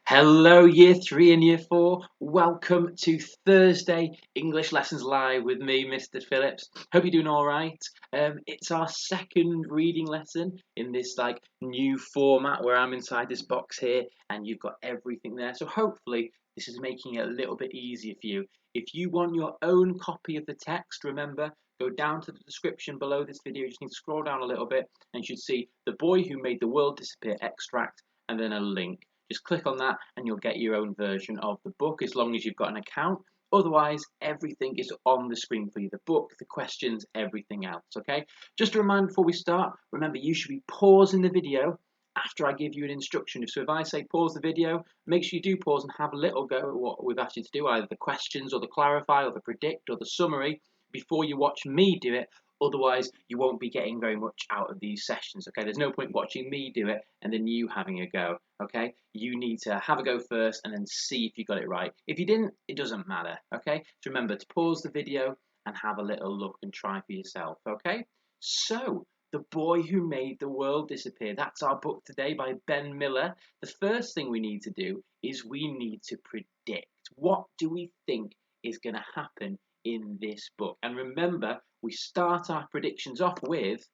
Hello, Year 3 and Year 4. Welcome to Thursday English Lessons Live with me, Mr. Phillips. Hope you're doing all right. It's our second reading lesson in this new format where I'm inside this box here and you've got everything there. So hopefully this is making it a little bit easier for you. If you want your own copy of the text, remember, go down to the description below this video. You just need to scroll down a little bit and you should see The Boy Who Made the World Disappear extract and then a link. Just click on that and you'll get your own version of the book as long as you've got an account. Otherwise, everything is on the screen for you. The book, the questions, everything else, okay? Just a reminder before we start, remember you should be pausing the video after I give you an instruction. So if I say pause the video, make sure you do pause and have a little go at what we've asked you to do, either the questions or the clarify or the predict or the summary before you watch me do it. Otherwise, you won't be getting very much out of these sessions, okay? There's no point watching me do it and then you having a go, okay? You need to have a go first and then see if you got it right. If you didn't, it doesn't matter, okay? So remember to pause the video and have a little look and try for yourself, okay? So, The Boy Who Made the World Disappear. That's our book today by Ben Miller. The first thing we need to do is we need to predict. What do we think is going to happen in this book? And remember, we start our predictions off with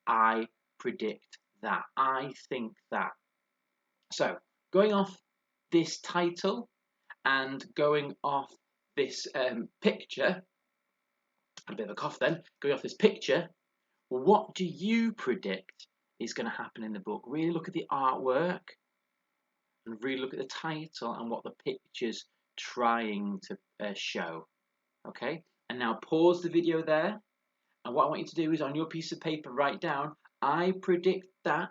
I predict that. I think that. So, going off this title and going off this picture, a bit of a cough then, going off this picture, what do you predict is going to happen in the book? Really look at the artwork and really look at the title and what the picture's trying to show. Okay, and now pause the video there. And what I want you to do is on your piece of paper write down, I predict that,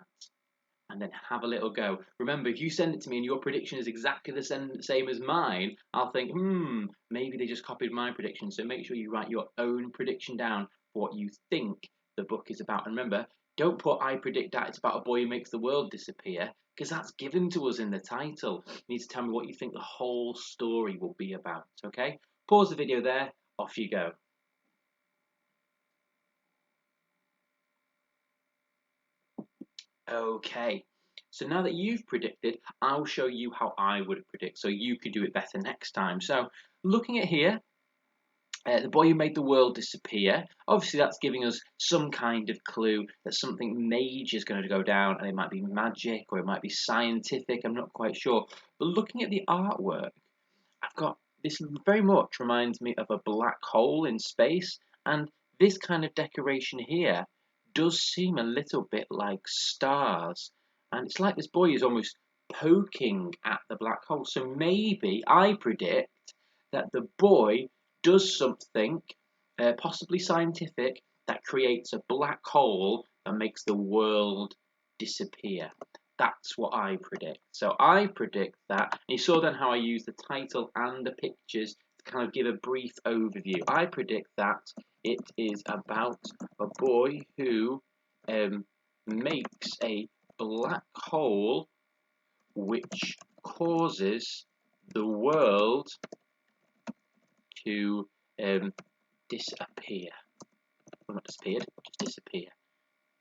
and then have a little go. Remember, if you send it to me and your prediction is exactly the same as mine, I'll think, maybe they just copied my prediction. So make sure you write your own prediction down for what you think the book is about. And remember, don't put I predict that it's about a boy who makes the world disappear, because that's given to us in the title. You need to tell me what you think the whole story will be about, okay? Pause the video there, off you go. Okay, so now that you've predicted, I'll show you how I would predict so you could do it better next time. So looking at here, the boy who made the world disappear, obviously that's giving us some kind of clue that something major is going to go down, and it might be magic or it might be scientific, I'm not quite sure. But looking at the artwork, I've got this very much reminds me of a black hole in space, and this kind of decoration here does seem a little bit like stars, and it's like this boy is almost poking at the black hole. So maybe I predict that the boy does something possibly scientific that creates a black hole that makes the world disappear. That's what I predict. So I predict that. And you saw then how I used the title and the pictures to kind of give a brief overview. I predict that it is about a boy who makes a black hole which causes the world to disappear. Well, not disappeared, just disappear.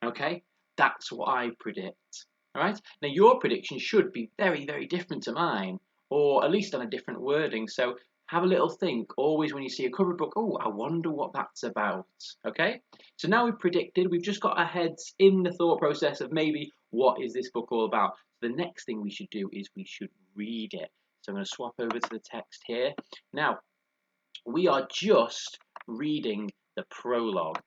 Okay, that's what I predict. All right, now your prediction should be very, very different to mine, or at least on a different wording. So have a little think always when you see a cover book. Oh, I wonder what that's about. Okay, so now we've predicted, we've just got our heads in the thought process of maybe what is this book all about. So the next thing we should do is we should read it. So I'm going to swap over to the text here. Now, we are just reading the prologue.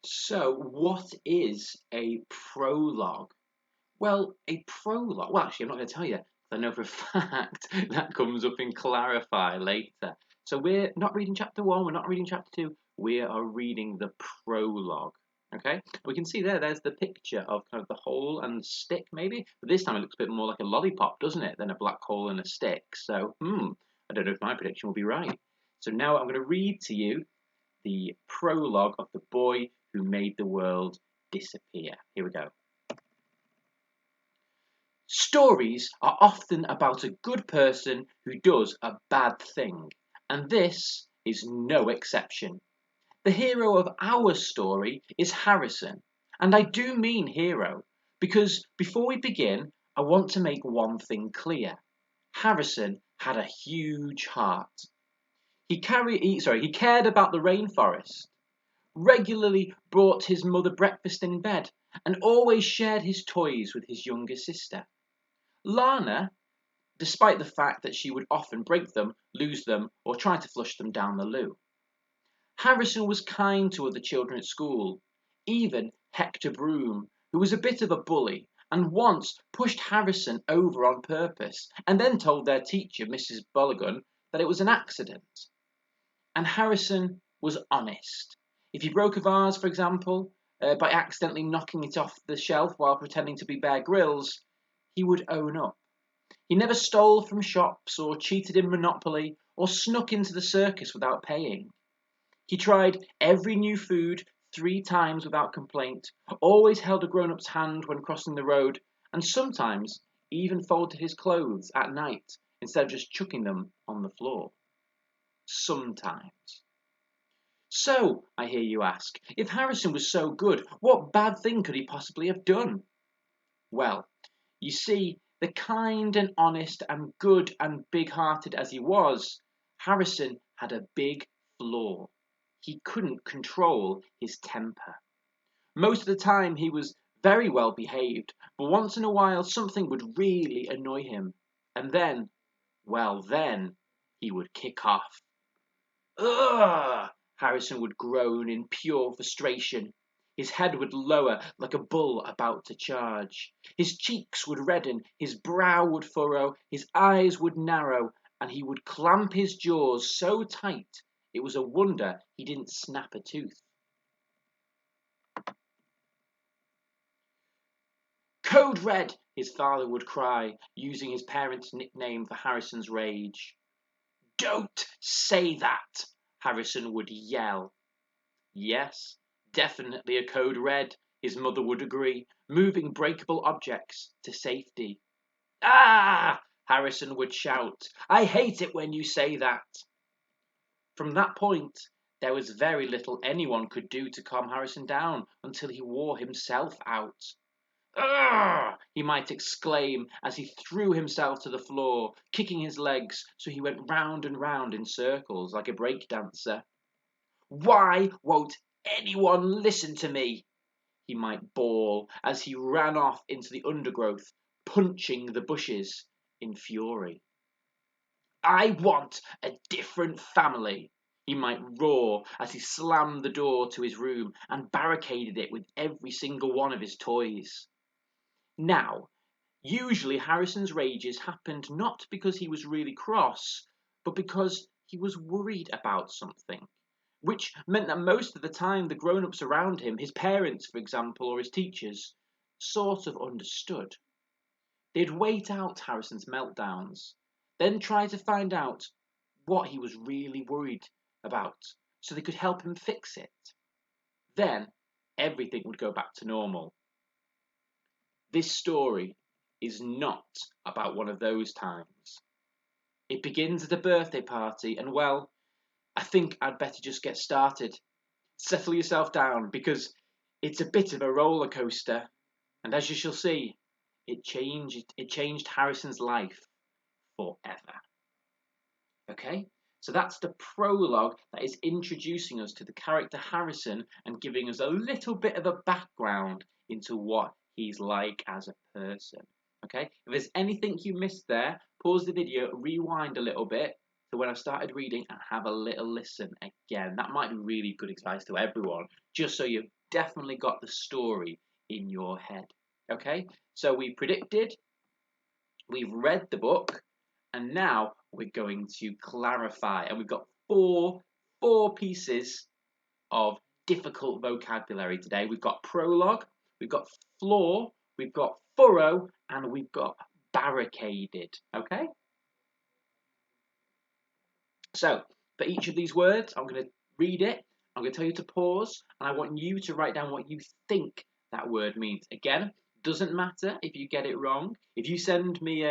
So what is a prologue? Well, a prologue, well, actually, I'm not going to tell you. I know for a fact that comes up in Clarify later. So we're not reading chapter 1, we're not reading chapter 2, we are reading the prologue. Okay, we can see there's the picture of kind of the hole and the stick maybe, but this time it looks a bit more like a lollipop, doesn't it, than a black hole and a stick. So, I don't know if my prediction will be right. So now I'm going to read to you the prologue of The Boy Who Made the World Disappear. Here we go. Stories are often about a good person who does a bad thing, and this is no exception. The hero of our story is Harrison, and I do mean hero, because before we begin, I want to make one thing clear. Harrison had a huge heart. He cared about the rainforest, regularly brought his mother breakfast in bed, and always shared his toys with his younger sister. Lana, despite the fact that she would often break them, lose them, or try to flush them down the loo. Harrison was kind to other children at school, even Hector Broom, who was a bit of a bully and once pushed Harrison over on purpose and then told their teacher, Mrs. Bulligan, that it was an accident. And Harrison was honest. If he broke a vase, for example, by accidentally knocking it off the shelf while pretending to be Bear Grylls, he would own up. He never stole from shops or cheated in Monopoly or snuck into the circus without paying. He tried every new food 3 times without complaint, always held a grown-up's hand when crossing the road, and sometimes even folded his clothes at night instead of just chucking them on the floor. Sometimes. So, I hear you ask, if Harrison was so good, what bad thing could he possibly have done? Well, you see, the kind and honest and good and big-hearted as he was, Harrison had a big flaw. He couldn't control his temper. Most of the time he was very well behaved, but once in a while something would really annoy him. And then, then he would kick off. Ugh! Harrison would groan in pure frustration. His head would lower like a bull about to charge. His cheeks would redden, his brow would furrow, his eyes would narrow, and he would clamp his jaws so tight it was a wonder he didn't snap a tooth. Code Red, his father would cry, using his parents' nickname for Harrison's rage. Don't say that, Harrison would yell. Yes, definitely a code red, his mother would agree, moving breakable objects to safety. Ah! Harrison would shout. I hate it when you say that. From that point, there was very little anyone could do to calm Harrison down until he wore himself out. Ugh! He might exclaim as he threw himself to the floor, kicking his legs so he went round and round in circles like a breakdancer. Why won't anyone listen to me? He might bawl as he ran off into the undergrowth, punching the bushes in fury. I want a different family, he might roar as he slammed the door to his room and barricaded it with every single one of his toys. Now, usually Harrison's rages happened not because he was really cross, but because he was worried about something, which meant that most of the time the grown-ups around him, his parents, for example, or his teachers, sort of understood. They'd wait out Harrison's meltdowns, then try to find out what he was really worried about so they could help him fix it. Then everything would go back to normal. This story is not about one of those times. It begins at a birthday party, and well, I think I'd better just get started. Settle yourself down because it's a bit of a roller coaster, and as you shall see, it changed Harrison's life forever. Okay, so that's the prologue that is introducing us to the character Harrison and giving us a little bit of a background into what he's like as a person. Okay, if there's anything you missed there, pause the video, rewind a little bit to when I started reading and have a little listen again. That might be really good advice to everyone, just so you've definitely got the story in your head. Okay, so we predicted, we've read the book, and now we're going to clarify. And we've got four pieces of difficult vocabulary today. We've got prologue, we've got floor, we've got furrow, and we've got barricaded. Okay? So, for each of these words, I'm going to read it, I'm going to tell you to pause, and I want you to write down what you think that word means. Again, doesn't matter if you get it wrong. If you send me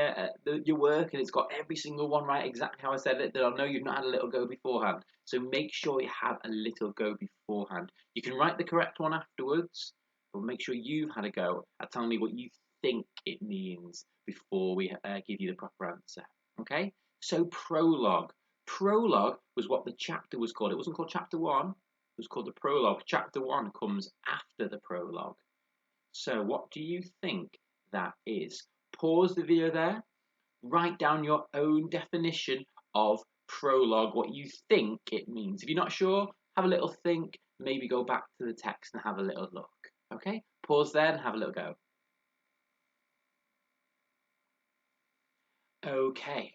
your work and it's got every single one right exactly how I said it, then I'll know you've not had a little go beforehand. So make sure you have a little go beforehand. You can write the correct one afterwards, but make sure you've had a go at telling me what you think it means before we give you the proper answer. Okay, so prologue. Prologue was what the chapter was called. It wasn't called chapter 1, it was called the prologue. Chapter 1 comes after the prologue. So what do you think that is? Pause the video there, write down your own definition of prologue, what you think it means. If you're not sure, have a little think, maybe go back to the text and have a little look. Okay, pause there and have a little go. Okay,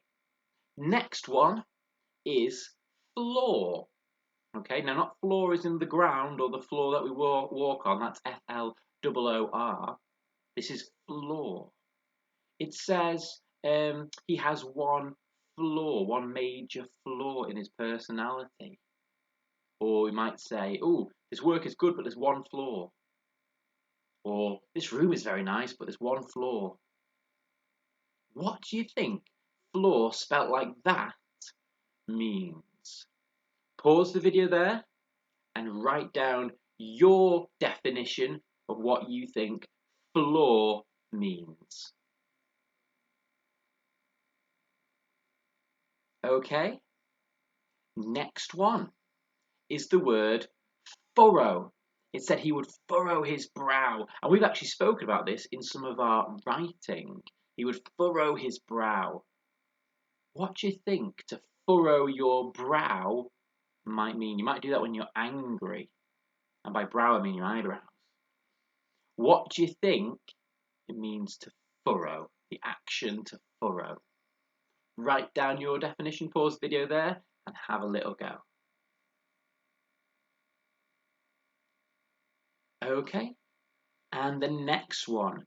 next one is floor. Okay, now not floor is in the ground or the floor that we walk on, that's Floor. This is floor. It says he has one flaw, one major flaw in his personality. Or we might say, oh, this work is good, but there's one flaw. Or this room is very nice, but there's one flaw. What do you think flaw spelt like that means? Pause the video there and write down your definition of what you think flaw means. Okay, next one is the word furrow. It said he would furrow his brow, and we've actually spoken about this in some of our writing. He would furrow his brow. What do you think to furrow your brow might mean? You might do that when you're angry, and by brow I mean your eyebrows. What do you think it means to furrow, the action to furrow? Write down your definition, pause the video there, and have a little go. Okay, and the next one,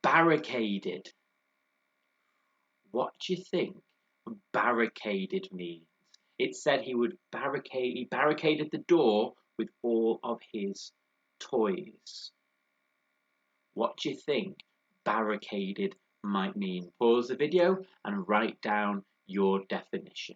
barricaded. What do you think barricaded means? It said he barricaded the door with all of his toys. What do you think barricaded might mean? Pause the video and write down your definition.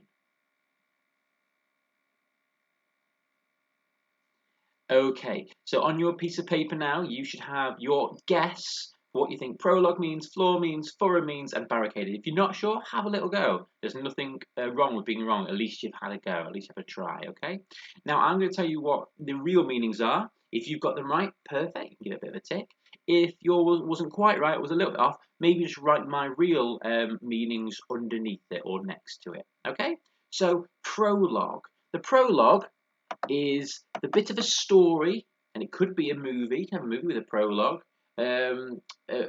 Okay, so on your piece of paper now, you should have your guess what you think prologue means, floor means, furrow means, and barricaded. If you're not sure, have a little go. There's nothing wrong with being wrong. At least you've had a go. At least you have a try, okay? Now, I'm going to tell you what the real meanings are. If you've got them right, perfect. You can give it a bit of a tick. If yours wasn't quite right, it was a little bit off, maybe just write my real meanings underneath it or next to it, okay? So, prologue. The prologue is the bit of a story, and it could be a movie. You can have a movie with a prologue, a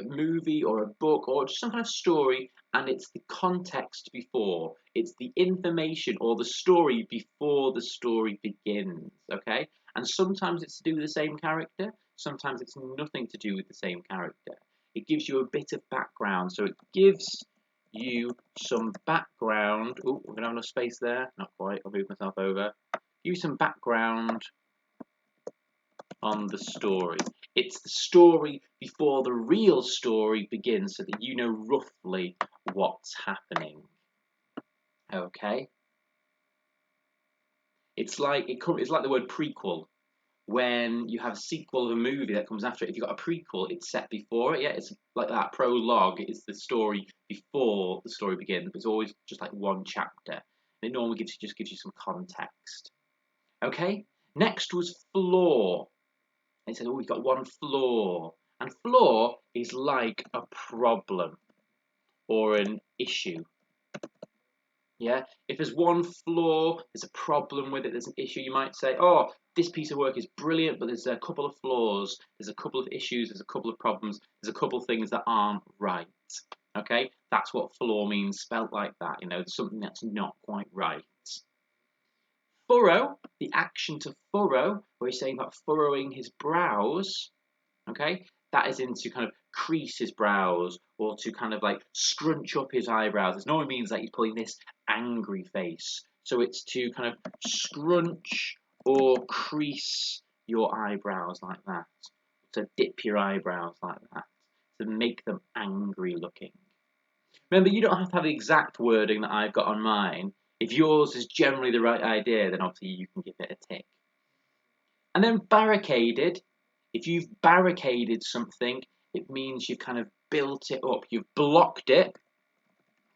movie or a book or just some kind of story, and it's the context before. It's the information or the story before the story begins, okay? And sometimes it's to do with the same character, sometimes it's nothing to do with the same character. It gives you a bit of background, so it gives you some background. Oh, we're going to have enough space there. Not quite, I'll move myself over. Give you some background on the story. It's the story before the real story begins so that you know roughly what's happening. Okay? It's like the word prequel. When you have a sequel of a movie that comes after it, if you've got a prequel, it's set before it. Yeah, it's like that. Prologue is the story before the story begins. It's always just like one chapter. And it normally gives you some context. Okay? Next was floor. It said, oh, we've got one flaw. And flaw is like a problem or an issue. Yeah? If there's one flaw, there's a problem with it, there's an issue, you might say, oh, this piece of work is brilliant, but there's a couple of flaws, there's a couple of issues, there's a couple of problems, there's a couple of things that aren't right. Okay? That's what flaw means, spelt like that. You know, something that's not quite right. Furrow, the action to furrow, where he's saying about furrowing his brows, okay, that is into kind of crease his brows or to kind of like scrunch up his eyebrows. It normally means that he's pulling this angry face. So it's to kind of scrunch or crease your eyebrows like that. To dip your eyebrows like that. To make them angry looking. Remember, you don't have to have the exact wording that I've got on mine. If yours is generally the right idea, then obviously you can give it a tick. And then barricaded. If you've barricaded something, it means you've kind of built it up. You've blocked it.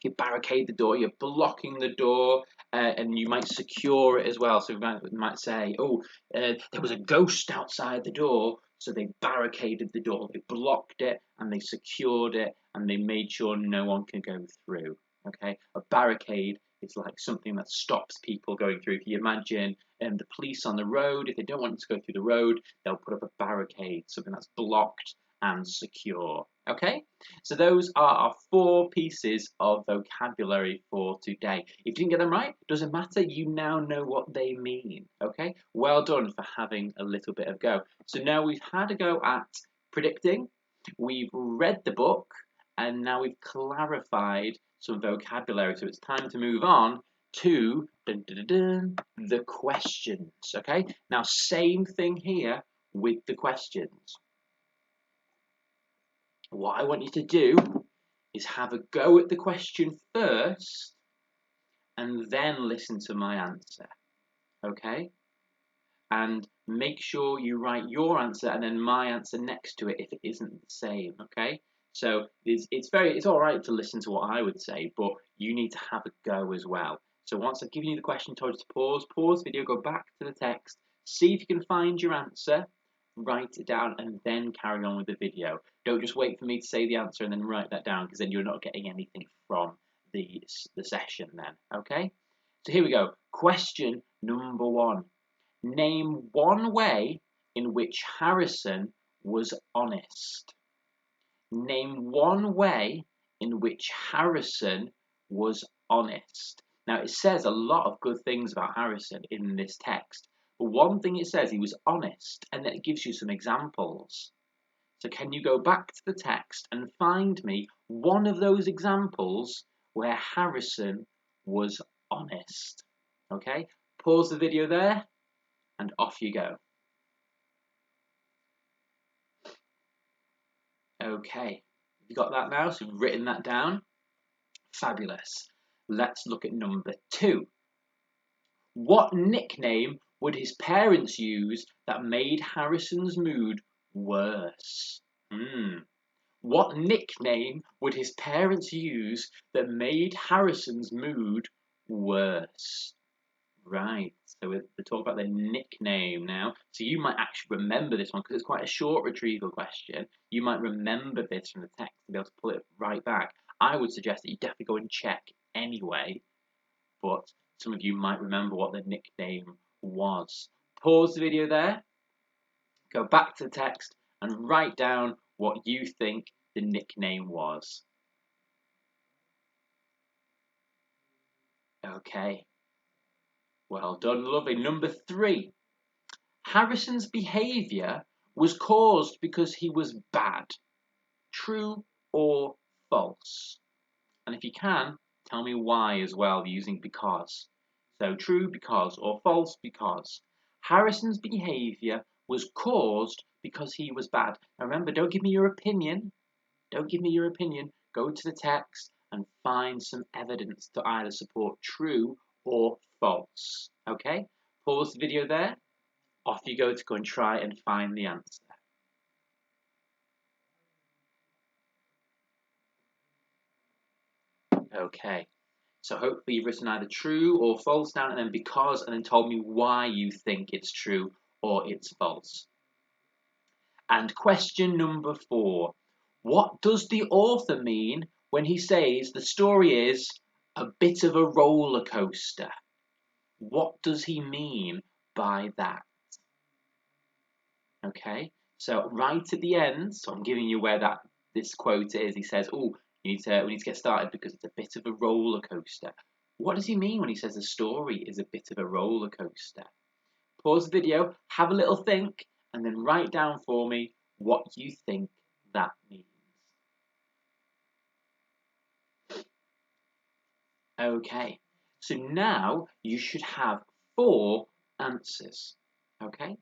You barricade the door, you're blocking the door, and you might secure it as well. So we might say, oh, there was a ghost outside the door, so they barricaded the door, they blocked it, and they secured it, and they made sure no one can go through. Okay, a barricade is like something that stops people going through. If you imagine the police on the road, if they don't want you to go through the road, they'll put up a barricade, something that's blocked and secure. Okay, so those are our 4 pieces of vocabulary for today. If you didn't get them right, doesn't matter, you now know what they mean. Okay, well done for having a little bit of go. So now we've had a go at predicting, we've read the book, and now we've clarified some vocabulary. So it's time to move on to the questions. Okay, now same thing here with the questions. What I want you to do is have a go at the question first and then listen to my answer. Okay? And make sure you write your answer and then my answer next to it if it isn't the same. Okay? So it's all right to listen to what I would say, but you need to have a go as well. So once I've given you the question, told you to pause the video, go back to the text, see if you can find your answer, write it down, and then carry on with the video. Don't just wait for me to say the answer and then write that down, because then you're not getting anything from the session then. Okay? So here we go. Question number 1. Name one way in which Harrison was honest. Name one way in which Harrison was honest. Now, it says a lot of good things about Harrison in this text, but one thing it says, he was honest, and then it gives you some examples. So can you go back to the text and find me one of those examples where Harrison was honest? Okay, pause the video there, and off you go. Okay, you got that now? So you've written that down. Fabulous. Let's look at number 2. What nickname would his parents use that made Harrison's mood worse? What nickname would his parents use that made Harrison's mood worse? Right, so we're talking about the nickname now. So you might actually remember this one because it's quite a short retrieval question. You might remember this from the text and be able to pull it right back. I would suggest that you definitely go and check anyway, but some of you might remember what the nickname was. Pause the video there, go back to the text and write down what you think the nickname was. Okay. Well done, lovely. Number 3. Harrison's behaviour was caused because he was bad. True or false? And if you can, tell me why as well, using because. So true because or false because. Harrison's behaviour was caused because he was bad. Now remember, don't give me your opinion. Don't give me your opinion. Go to the text and find some evidence to either support true or false. Okay? Pause the video there. Off you go to go and try and find the answer. Okay, so hopefully you've written either true or false down and then because and then told me why you think it's true or it's false. And question number 4. What does the author mean when he says the story is a bit of a roller coaster? What does he mean by that? Okay, so right at the end, so I'm giving you where this quote is. He says, "Oh, we need to get started because it's a bit of a roller coaster." What does he mean when he says the story is a bit of a roller coaster? Pause the video, have a little think, and then write down for me what you think that means. Okay, so now you should have 4 answers. Okay,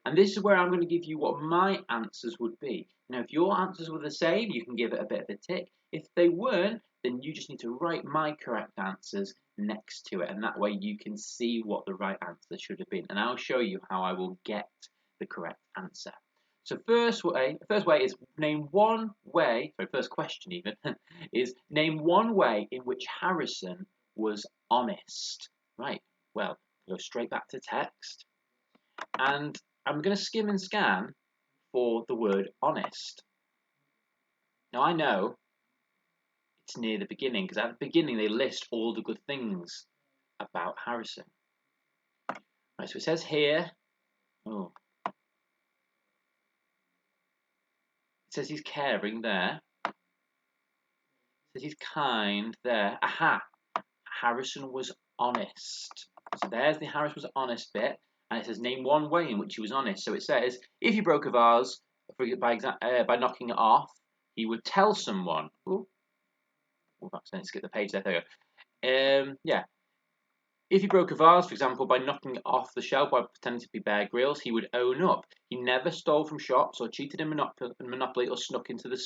and this is where I'm going to give you what my answers would be. Now, if your answers were the same, you can give it a bit of a tick. If they weren't, then you just need to write my correct answers next to it, and that way you can see what the right answer should have been. And I'll show you how I will get the correct answer. So first way is name one way. Sorry, first question even is name one way in which Harrison was honest. Right. Well, go straight back to text, and I'm going to skim and scan for the word honest. Now I know it's near the beginning because at the beginning they list all the good things about Harrison. Right. So it says here. Oh. It says he's caring there. It says he's kind there. Aha! Harrison was honest. So there's the Harrison was honest bit. And it says name one way in which he was honest. So it says if he broke a vase by knocking it off, he would tell someone. Ooh, I've accidentally skipped the page there. There we go. Yeah. If he broke a vase, for example, by knocking it off the shelf while pretending to be Bear Grylls, he would own up. He never stole from shops or cheated in Monopoly or snuck into the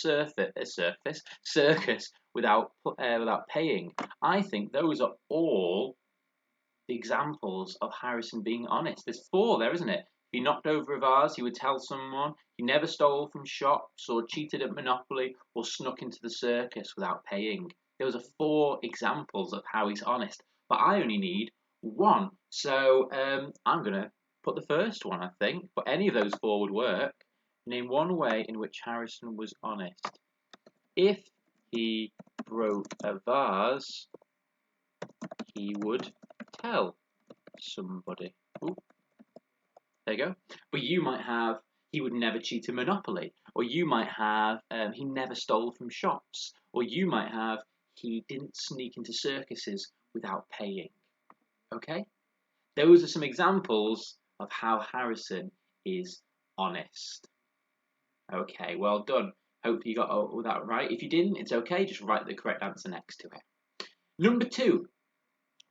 circus without paying. I think those are all the examples of Harrison being honest. There's 4 there, isn't it? If he knocked over a vase, he would tell someone. He never stole from shops or cheated at Monopoly or snuck into the circus without paying. Those are 4 examples of how he's honest. But I only need 1. So I'm going to put the first one, I think. But any of those 4 would work. Name one way in which Harrison was honest. If he broke a vase, he would tell somebody. Ooh. There you go. But you might have he would never cheat in Monopoly, or you might have he never stole from shops, or you might have he didn't sneak into circuses without paying. Okay? Those are some examples of how Harrison is honest. Okay, well done. Hopefully you got all that right. If you didn't, it's okay. Just write the correct answer next to it. Number 2.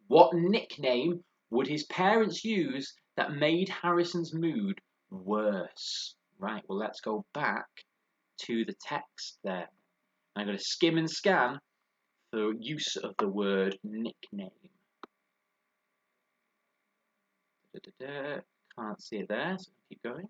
What nickname would his parents use that made Harrison's mood worse? Right, well, let's go back to the text there. I'm going to skim and scan for use of the word nickname. Can't see it there, so keep going.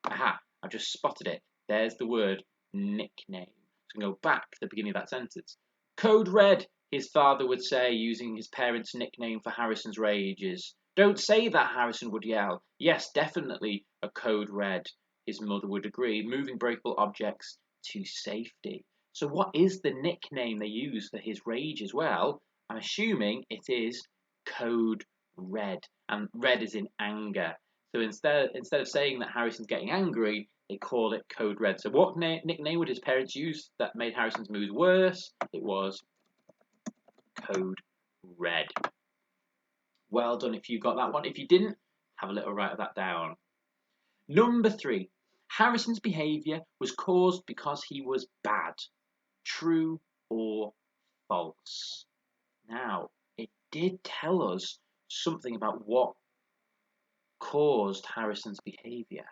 Aha, I've just spotted it. There's the word nickname. So I'm going to go back to the beginning of that sentence. Code red, his father would say, using his parents' nickname for Harrison's rages. Don't say that, Harrison would yell. Yes, definitely a code red, his mother would agree, moving breakable objects to safety. So what is the nickname they use for his rage as well? I'm assuming it is code red, and red is in anger. So instead of saying that Harrison's getting angry, they call it code red. So what nickname would his parents use that made Harrison's mood worse? It was code red. Well done if you got that one. If you didn't, have a little write of that down. Number 3. Harrison's behaviour was caused because he was bad. True or false? Now, it did tell us something about what caused Harrison's behaviour.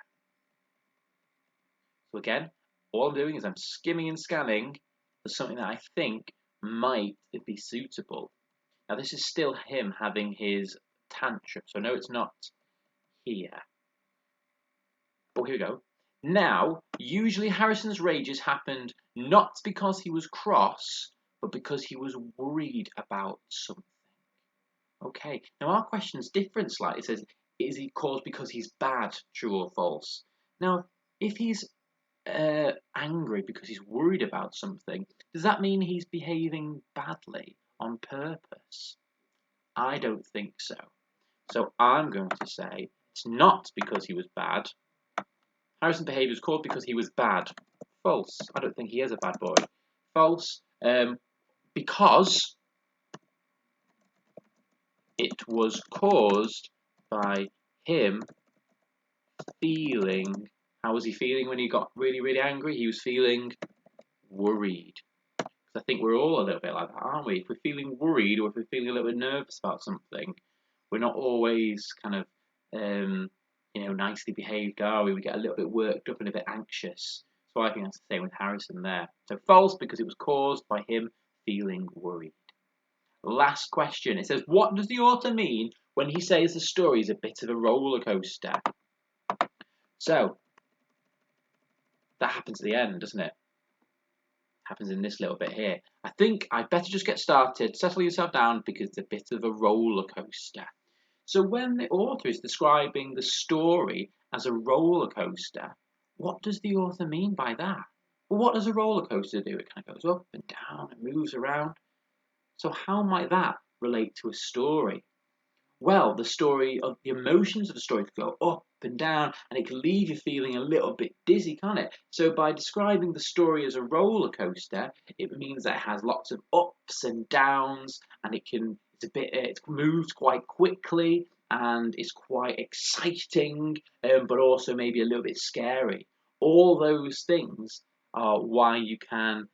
So again, all I'm doing is I'm skimming and scanning for something that I think might be suitable. Now this is still him having his tantrum, so no, it's not here. Oh, here we go. Now, usually Harrison's rages happened not because he was cross, but because he was worried about something. Okay, now our question's different slightly. It says, is he caused because he's bad, true or false? Now, if he's angry because he's worried about something, does that mean he's behaving badly on purpose? I don't think so. So I'm going to say it's not because he was bad. Harrison's behaviour was caused because he was bad. False. I don't think he is a bad boy. False. Because it was caused by him feeling. How was he feeling when he got really, really angry? He was feeling worried. Because I think we're all a little bit like that, aren't we? If we're feeling worried or if we're feeling a little bit nervous about something, we're not always kind of, nicely behaved, are we? We get a little bit worked up and a bit anxious. So I think that's the same with Harrison there. So false because it was caused by him feeling worried. Last question. It says, what does the author mean when he says the story is a bit of a roller coaster? So that happens at the end, doesn't it? Happens in this little bit here. I think I'd better just get started. Settle yourself down because it's a bit of a roller coaster. So when the author is describing the story as a roller coaster, what does the author mean by that? Well, what does a roller coaster do? It kind of goes up and down and moves around. So how might that relate to a story? Well, the story of the emotions of the story can go up and down, and it can leave you feeling a little bit dizzy, can't it? So by describing the story as a roller coaster, it means that it has lots of ups and downs, and it moves quite quickly, and it's quite exciting, but also maybe a little bit scary. All those things are why you can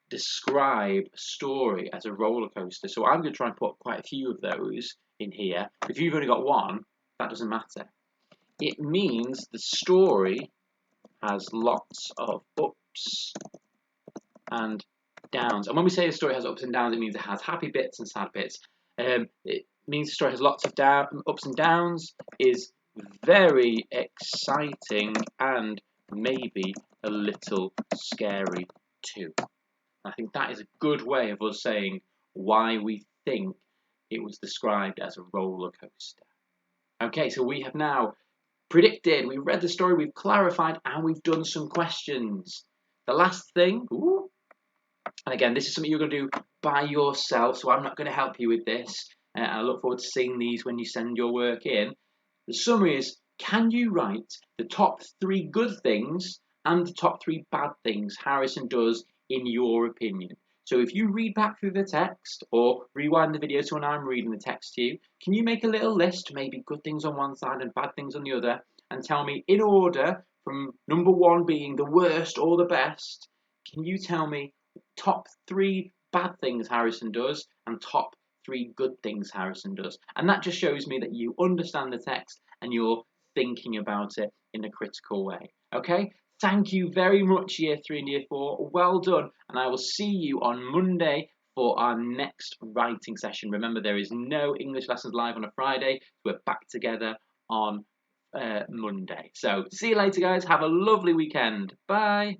describe a story as a roller coaster. So I'm going to try and put quite a few of those in here. If you've only got one, that doesn't matter. It means the story has lots of ups and downs. And when we say a story has ups and downs, it means it has happy bits and sad bits. It means the story has lots of ups and downs, is very exciting, and maybe a little scary too. I think that is a good way of us saying why we think it was described as a roller coaster. Okay, so we have now predicted, we've read the story, we've clarified, and we've done some questions. The last thing, and again, this is something you're going to do by yourself, so I'm not going to help you with this. I look forward to seeing these when you send your work in. The summary is, can you write the top 3 good things and the top 3 bad things Harrison does in your opinion? So if you read back through the text or rewind the video to when I'm reading the text to you, can you make a little list, maybe good things on one side and bad things on the other, and tell me in order from number 1 being the worst or the best, can you tell me top 3 bad things Harrison does and top 3 good things Harrison does? And that just shows me that you understand the text and you're thinking about it in a critical way. Okay? Thank you very much, Year 3 and Year 4. Well done. And I will see you on Monday for our next writing session. Remember, there is no English lessons live on a Friday. We're back together on Monday. So see you later, guys. Have a lovely weekend. Bye.